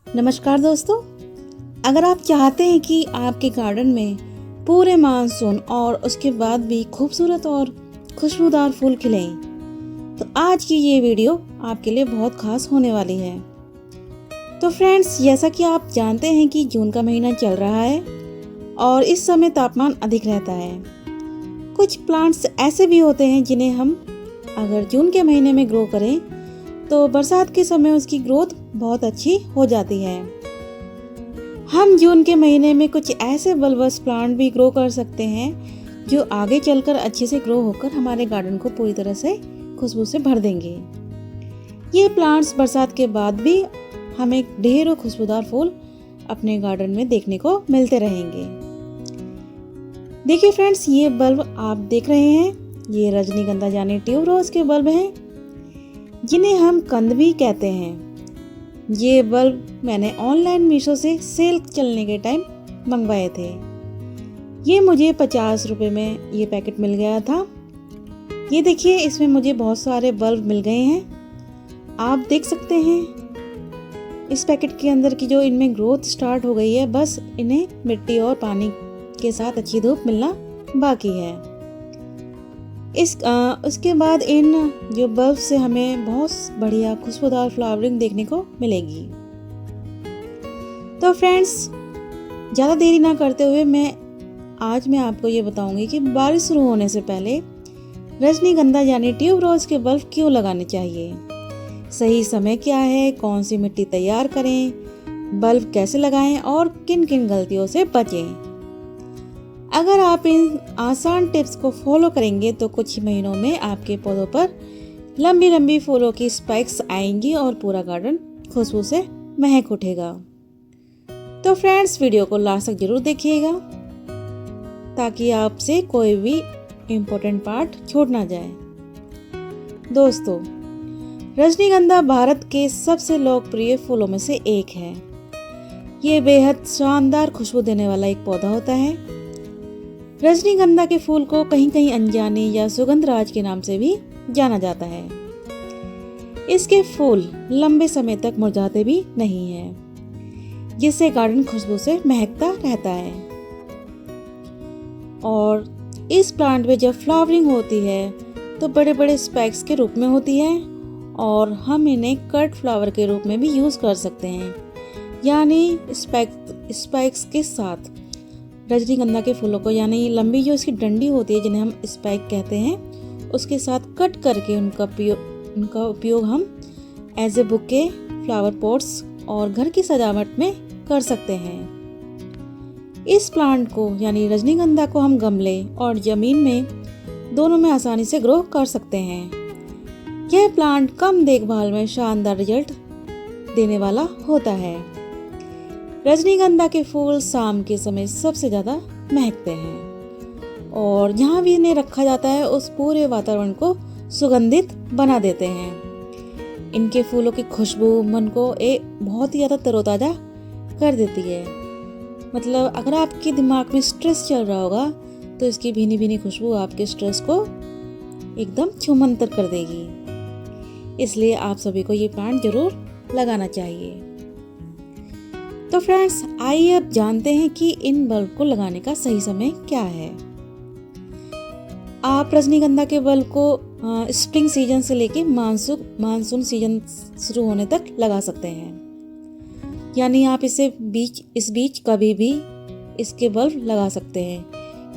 नमस्कार दोस्तों, अगर आप चाहते हैं कि आपके गार्डन में पूरे मानसून और उसके बाद भी खूबसूरत और खुशबूदार फूल खिलें, तो आज की ये वीडियो आपके लिए बहुत खास होने वाली है। तो फ्रेंड्स, जैसा कि आप जानते हैं कि जून का महीना चल रहा है और इस समय तापमान अधिक रहता है। कुछ प्लांट्स ऐसे भी होते हैं जिन्हें हम अगर जून के महीने में ग्रो करें तो बरसात के समय उसकी ग्रोथ बहुत अच्छी हो जाती है। हम जून के महीने में कुछ ऐसे बल्बस प्लांट भी ग्रो कर सकते हैं जो आगे चलकर अच्छे से ग्रो होकर हमारे गार्डन को पूरी तरह से खुशबू से भर देंगे। ये प्लांट्स बरसात के बाद भी हमें ढेरों खुशबूदार फूल अपने गार्डन में देखने को मिलते रहेंगे। देखिए फ्रेंड्स, ये बल्ब आप देख रहे हैं, ये रजनीगंधा यानी ट्यूबरोज के बल्ब हैं जिन्हें हम कंद भी कहते हैं। ये बल्ब मैंने ऑनलाइन मीशो से सेल चलने के टाइम मंगवाए थे। ये मुझे 50 रुपये में ये पैकेट मिल गया था। ये देखिए, इसमें मुझे बहुत सारे बल्ब मिल गए हैं। आप देख सकते हैं इस पैकेट के अंदर की जो इनमें ग्रोथ स्टार्ट हो गई है, बस इन्हें मिट्टी और पानी के साथ अच्छी धूप मिलना बाकी है। उसके बाद इन जो बल्ब से हमें बहुत बढ़िया खुशबूदार फ्लावरिंग देखने को मिलेगी। तो फ्रेंड्स, ज़्यादा देरी ना करते हुए आज मैं आपको ये बताऊंगी कि बारिश शुरू होने से पहले रजनीगंधा यानी ट्यूबरोज के बल्ब क्यों लगाने चाहिए, सही समय क्या है, कौन सी मिट्टी तैयार करें, बल्ब कैसे लगाएं और किन किन गलतियों से बचें। अगर आप इन आसान टिप्स को फॉलो करेंगे तो कुछ ही महीनों में आपके पौधों पर लंबी लंबी फूलों की स्पाइक्स आएंगी और पूरा गार्डन खुशबू से महक उठेगा। तो फ्रेंड्स, वीडियो को लास्ट तक जरूर देखिएगा ताकि आपसे कोई भी इम्पोर्टेंट पार्ट छूट ना जाए। दोस्तों, रजनीगंधा भारत के सबसे लोकप्रिय फूलों में से एक है। ये बेहद शानदार खुशबू देने वाला एक पौधा होता है। रजनीगंधा के फूल को कहीं कहीं अनजाने या सुगंधराज के नाम से भी जाना जाता है। इसके फूल लंबे समय तक मुरझाते भी नहीं हैं, जिससे गार्डन खुशबू से महकता रहता है। और इस प्लांट में जब फ्लावरिंग होती है तो बड़े बड़े स्पाइक्स के रूप में होती है और हम इन्हें कट फ्लावर के रूप में भी यूज कर सकते हैं, यानी स्पाइक्स के साथ रजनीगंधा के फूलों को, यानी लंबी जो इसकी डंडी होती है जिन्हें हम स्पाइक कहते हैं, उसके साथ कट करके उनका उपयोग हम as a bouquet, flower pots और घर की सजावट में कर सकते हैं। इस प्लांट को यानी रजनीगंधा को हम गमले और जमीन में दोनों में आसानी से ग्रो कर सकते हैं। यह प्लांट कम देखभाल में शानदार रिजल्ट देने वाला होता है। रजनीगंधा के फूल शाम के समय सबसे ज़्यादा महकते हैं और जहाँ भी इन्हें रखा जाता है उस पूरे वातावरण को सुगंधित बना देते हैं। इनके फूलों की खुशबू मन को बहुत ही ज़्यादा तरोताज़ा कर देती है। मतलब अगर आपके दिमाग में स्ट्रेस चल रहा होगा तो इसकी भीनी भीनी खुशबू आपके स्ट्रेस को एकदम छूमंतर कर देगी। इसलिए आप सभी को ये प्लांट जरूर लगाना चाहिए। तो फ्रेंड्स, आइए अब जानते हैं कि इन बल्ब को लगाने का सही समय क्या है। आप रजनीगंधा के बल्ब को स्प्रिंग सीजन से लेके मानसून सीजन शुरू होने तक लगा सकते हैं, यानी आप इस बीच कभी भी इसके बल्ब लगा सकते हैं,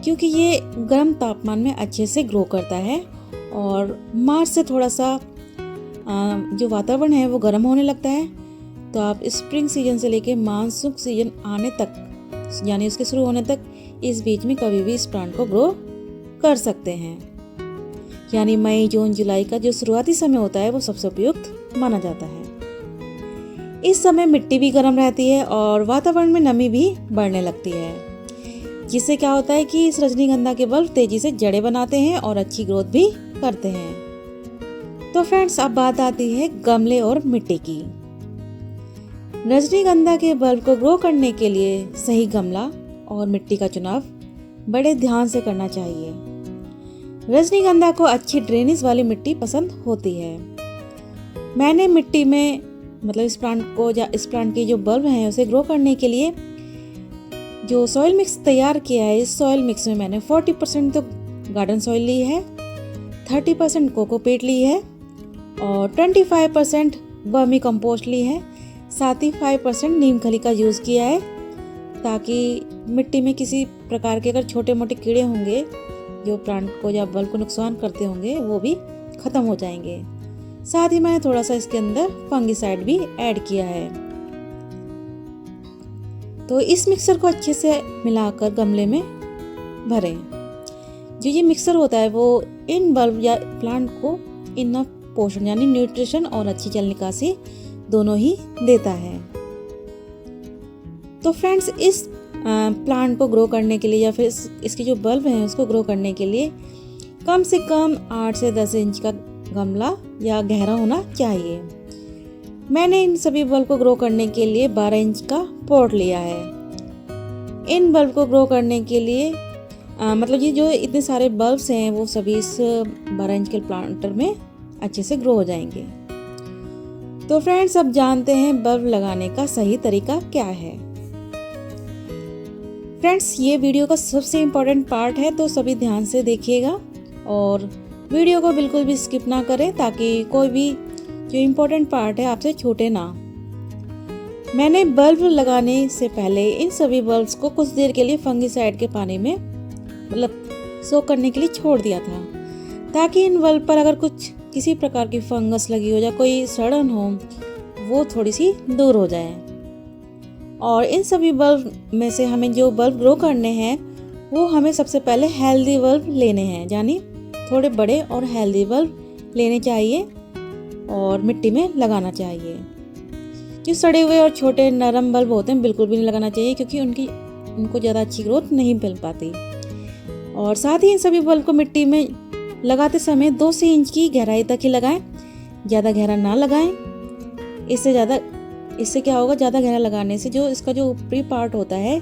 क्योंकि ये गर्म तापमान में अच्छे से ग्रो करता है और मार्च से थोड़ा सा जो वातावरण है वो गर्म होने लगता है। तो आप स्प्रिंग सीजन से लेके मानसून सीजन आने तक, यानी उसके शुरू होने तक, इस बीच में कभी भी इस प्लांट को ग्रो कर सकते हैं। यानी मई, जून, जुलाई का जो शुरुआती समय होता है वो सबसे उपयुक्त माना जाता है। इस समय मिट्टी भी गर्म रहती है और वातावरण में नमी भी बढ़ने लगती है, जिससे क्या होता है कि इस रजनीगंधा के बल्ब तेजी से जड़ें बनाते हैं और अच्छी ग्रोथ भी करते हैं। तो फ्रेंड्स, अब बात आती है गमले और मिट्टी की। रजनीगंधा के बल्ब को ग्रो करने के लिए सही गमला और मिट्टी का चुनाव बड़े ध्यान से करना चाहिए। रजनीगंधा को अच्छी ड्रेनेज वाली मिट्टी पसंद होती है। मैंने मिट्टी में मतलब इस प्लांट के जो बल्ब हैं उसे ग्रो करने के लिए जो सॉइल मिक्स तैयार किया है, इस सॉइल मिक्स में मैंने 40% तो गार्डन सॉइल ली है, 30% कोकोपीट ली है और 25% वर्मी कंपोस्ट ली है, साथ ही 5% नीम खली का यूज़ किया है ताकि मिट्टी में किसी प्रकार के अगर छोटे मोटे कीड़े होंगे जो प्लांट को या बल्ब को नुकसान करते होंगे वो भी ख़त्म हो जाएंगे। साथ ही मैंने थोड़ा सा इसके अंदर फंगिसाइड भी ऐड किया है। तो इस मिक्सर को अच्छे से मिलाकर गमले में भरें। जो ये मिक्सर होता है वो इन बल्ब या प्लांट को इनफ पोषण यानी न्यूट्रिशन और अच्छी जल निकासी दोनों ही देता है। तो फ्रेंड्स, इस प्लांट को ग्रो करने के लिए या फिर इसके जो बल्ब हैं उसको ग्रो करने के लिए कम से कम 8 से 10 इंच का गमला या गहरा होना चाहिए। मैंने इन सभी बल्ब को ग्रो करने के लिए 12 इंच का पॉट लिया है। इन बल्ब को ग्रो करने के लिए मतलब ये जो इतने सारे बल्ब्स हैं वो सभी इस 12 इंच के प्लांटर में अच्छे से ग्रो हो जाएंगे। तो फ्रेंड्स, अब जानते हैं बल्ब लगाने का सही तरीका क्या है। फ्रेंड्स, ये वीडियो का सबसे इम्पोर्टेंट पार्ट है, तो सभी ध्यान से देखिएगा और वीडियो को बिल्कुल भी स्किप ना करें ताकि कोई भी जो इम्पोर्टेंट पार्ट है आपसे छूटे ना। मैंने बल्ब लगाने से पहले इन सभी बल्ब्स को कुछ देर के लिए फंगिसाइड के पानी में मतलब सोक करने के लिए छोड़ दिया था ताकि इन बल्ब पर अगर कुछ किसी प्रकार की फंगस लगी हो या कोई सड़न हो वो थोड़ी सी दूर हो जाए। और इन सभी बल्ब में से हमें जो बल्ब ग्रो करने हैं वो हमें सबसे पहले हेल्दी बल्ब लेने हैं, यानी थोड़े बड़े और हेल्दी बल्ब लेने चाहिए और मिट्टी में लगाना चाहिए। जो सड़े हुए और छोटे नरम बल्ब होते हैं बिल्कुल भी नहीं लगाना चाहिए क्योंकि उनको ज़्यादा अच्छी ग्रोथ नहीं मिल पाती। और साथ ही इन सभी बल्ब को मिट्टी में लगाते समय 2 से इंच की गहराई तक ही लगाएं, ज़्यादा गहरा ना लगाएं। इससे क्या होगा, ज़्यादा गहरा लगाने से जो इसका जो ऊपरी पार्ट होता है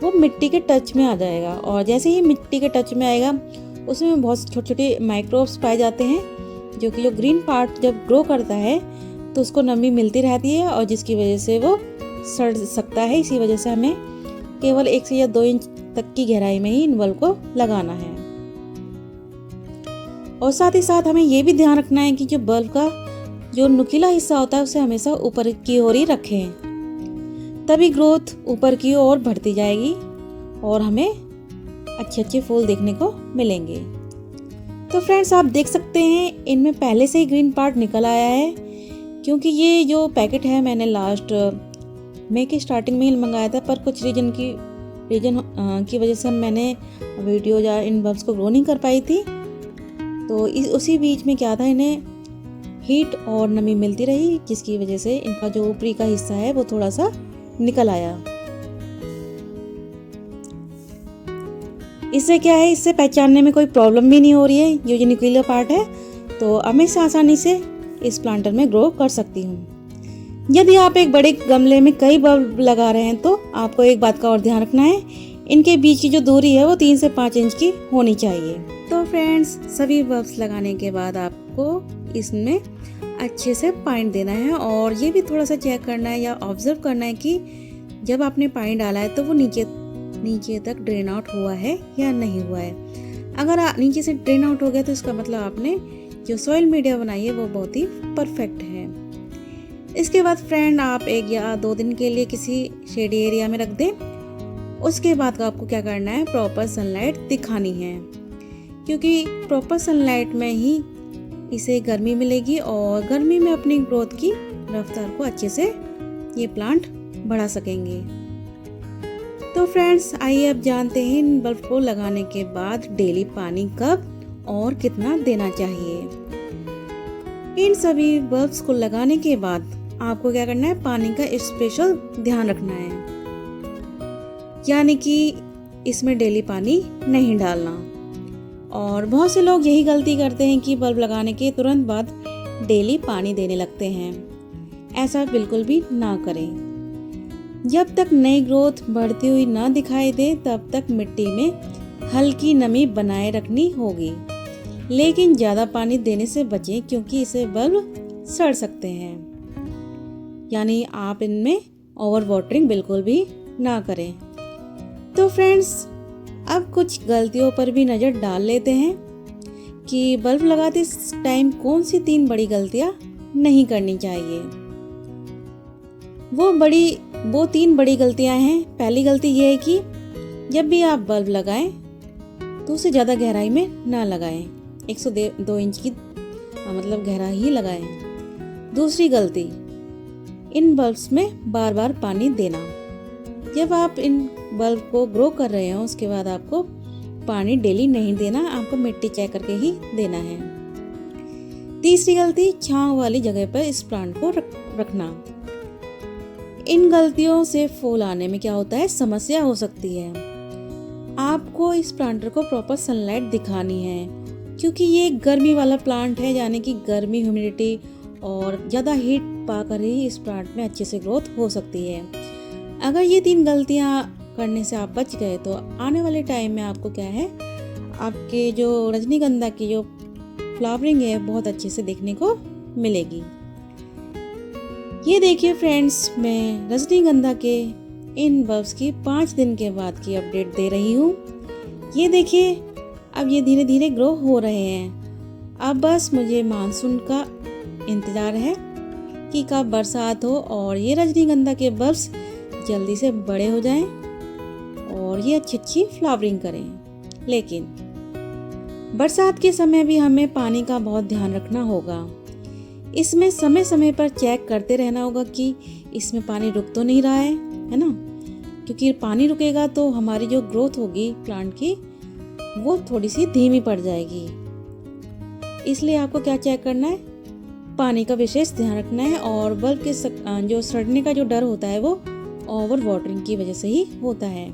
वो मिट्टी के टच में आ जाएगा और जैसे ही मिट्टी के टच में आएगा उसमें बहुत छोटे छोटे माइक्रोब्स पाए जाते हैं जो कि जो ग्रीन पार्ट जब ग्रो करता है तो उसको नमी मिलती रहती है और जिसकी वजह से वो सड़ सकता है। इसी वजह से हमें केवल 1 से या 2 इंच तक की गहराई में ही इन बल्ब को लगाना है। और साथ ही साथ हमें ये भी ध्यान रखना है कि जो बल्ब का जो नुकीला हिस्सा होता है उसे हमेशा ऊपर की ओर ही रखें, तभी ग्रोथ ऊपर की ओर बढ़ती जाएगी और हमें अच्छे अच्छे फूल देखने को मिलेंगे। तो फ्रेंड्स, आप देख सकते हैं इनमें पहले से ही ग्रीन पार्ट निकल आया है क्योंकि ये जो पैकेट है मैंने लास्ट मई की स्टार्टिंग में ही मंगाया था, पर कुछ रीजन की वजह से मैंने वीडियो या इन बल्ब्स को ग्रो नहीं कर पाई थी। तो उसी बीच में क्या था, इन्हें हीट और नमी मिलती रही जिसकी वजह से इनका जो ऊपरी का हिस्सा है वो थोड़ा सा निकल आया। इससे क्या है, इससे पहचानने में कोई प्रॉब्लम भी नहीं हो रही है। ये जो नुकीला पार्ट है तो अब मैं इसे आसानी से इस प्लांटर में ग्रो कर सकती हूँ। यदि आप एक बड़े गमले में कई बल्ब लगा रहे हैं तो आपको एक बात का और ध्यान रखना है, इनके बीच की जो दूरी है वो 3 से 5 इंच की होनी चाहिए। तो फ्रेंड्स, सभी बल्ब्स लगाने के बाद आपको इसमें अच्छे से पानी देना है और ये भी थोड़ा सा चेक करना है या ऑब्जर्व करना है कि जब आपने पानी डाला है तो वो नीचे तक ड्रेन आउट हुआ है या नहीं हुआ है। अगर नीचे से ड्रेन आउट हो गया तो इसका मतलब आपने जो सॉइल मीडिया बनाई है वो बहुत ही परफेक्ट है। इसके बाद फ्रेंड, आप 1 या 2 दिन के लिए किसी शेडी एरिया में रख दें। उसके बाद आपको क्या करना है, प्रॉपर सनलाइट दिखानी है क्योंकि प्रॉपर सनलाइट में ही इसे गर्मी मिलेगी और गर्मी में अपनी ग्रोथ की रफ्तार को अच्छे से ये प्लांट बढ़ा सकेंगे। तो फ्रेंड्स, आइए अब जानते हैं इन बल्ब को लगाने के बाद डेली पानी कब और कितना देना चाहिए। इन सभी बल्ब्स को लगाने के बाद आपको क्या करना है, पानी का स्पेशल ध्यान रखना है, यानी कि इसमें डेली पानी नहीं डालना। और बहुत से लोग यही गलती करते हैं कि बल्ब लगाने के तुरंत बाद डेली पानी देने लगते हैं। ऐसा बिल्कुल भी ना करें। जब तक नई ग्रोथ बढ़ती हुई ना दिखाई दे तब तक मिट्टी में हल्की नमी बनाए रखनी होगी, लेकिन ज़्यादा पानी देने से बचें क्योंकि इससे बल्ब सड़ सकते हैं। यानी आप इनमें ओवर वाटरिंग बिल्कुल भी ना करें। तो फ्रेंड्स, अब कुछ गलतियों पर भी नज़र डाल लेते हैं कि बल्ब लगाते टाइम कौन सी 3 बड़ी गलतियां नहीं करनी चाहिए। वो 3 बड़ी गलतियां हैं। पहली गलती ये है कि जब भी आप बल्ब लगाएं तो उसे ज़्यादा गहराई में ना लगाएं, 102 इंच की मतलब गहराई ही लगाएं। दूसरी गलती, इन बल्ब्स में बार बार पानी देना। जब आप इन बल्ब को ग्रो कर रहे हो उसके बाद आपको पानी डेली नहीं देना, आपको मिट्टी चेक करके ही देना है। तीसरी गलती, छांव वाली जगह पर इस प्लांट को रखना। इन गलतियों से फूल आने में क्या होता है, समस्या हो सकती है। आपको इस प्लांटर को प्रॉपर सनलाइट दिखानी है, क्योंकि ये गर्मी वाला प्लांट है, यानी कि गर्मी, ह्यूमिडिटी और ज़्यादा हीट पाकर ही इस प्लांट में अच्छे से ग्रोथ हो सकती है। अगर ये 3 गलतियाँ करने से आप बच गए तो आने वाले टाइम में आपको क्या है, आपके जो रजनीगंधा की जो फ्लावरिंग है बहुत अच्छे से देखने को मिलेगी। ये देखिए फ्रेंड्स, मैं रजनीगंधा के इन बल्ब्स की 5 दिन के बाद की अपडेट दे रही हूँ। ये देखिए, अब ये धीरे धीरे ग्रो हो रहे हैं। अब बस मुझे मानसून का इंतज़ार है कि कब बरसात हो और ये रजनीगंधा के बल्ब्स जल्दी से बड़े हो जाएं और ये अच्छी फ्लावरिंग करें। लेकिन बरसात के समय भी हमें पानी का बहुत ध्यान रखना होगा। इसमें समय समय पर चेक करते रहना होगा कि इसमें पानी रुक तो नहीं रहा है ना, क्योंकि पानी रुकेगा तो हमारी जो ग्रोथ होगी प्लांट की वो थोड़ी सी धीमी पड़ जाएगी। इसलिए आपको क्या चेक करना है, पानी का विशेष ध्यान रखना है। और बल्ब के जो सड़ने का जो डर होता है वो ओवर वाटरिंग की वजह से ही होता है,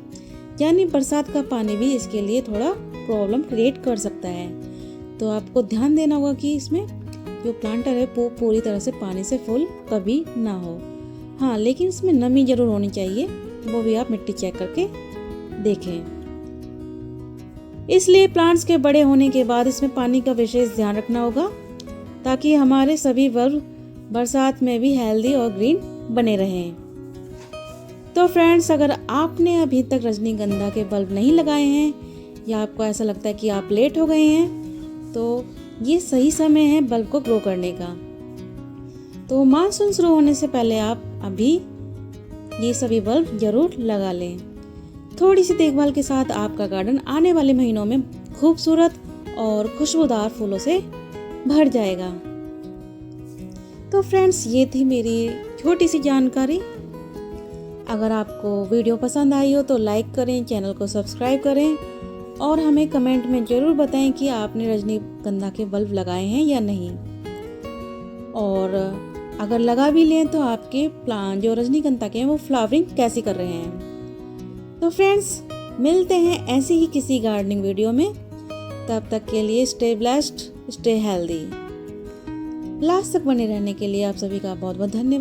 यानी बरसात का पानी भी इसके लिए थोड़ा प्रॉब्लम क्रिएट कर सकता है। तो आपको ध्यान देना होगा कि इसमें जो प्लांटर है वो पूरी तरह से पानी से फुल कभी ना हो। हाँ, लेकिन इसमें नमी जरूर होनी चाहिए, वो भी आप मिट्टी चेक करके देखें। इसलिए प्लांट्स के बड़े होने के बाद इसमें पानी का विशेष ध्यान रखना होगा, ताकि हमारे सभी बल्ब बरसात में भी हेल्दी और ग्रीन बने रहें। तो फ्रेंड्स, अगर आपने अभी तक रजनीगंधा के बल्ब नहीं लगाए हैं या आपको ऐसा लगता है कि आप लेट हो गए हैं, तो ये सही समय है बल्ब को ग्रो करने का। तो मानसून शुरू होने से पहले आप अभी ये सभी बल्ब जरूर लगा लें। थोड़ी सी देखभाल के साथ आपका गार्डन आने वाले महीनों में खूबसूरत और खुशबूदार फूलों से भर जाएगा। तो फ्रेंड्स, ये थी मेरी छोटी सी जानकारी। अगर आपको वीडियो पसंद आई हो तो लाइक करें, चैनल को सब्सक्राइब करें और हमें कमेंट में ज़रूर बताएं कि आपने रजनीगंधा के बल्ब लगाए हैं या नहीं। और अगर लगा भी लें तो आपके प्लांट जो रजनीगंधा के हैं वो फ्लावरिंग कैसी कर रहे हैं। तो फ्रेंड्स, मिलते हैं ऐसी ही किसी गार्डनिंग वीडियो में। तब तक के लिए stay blessed, stay healthy. Last तक बने रहने के लिए आप सभी का बहुत बहुत धन्यवाद।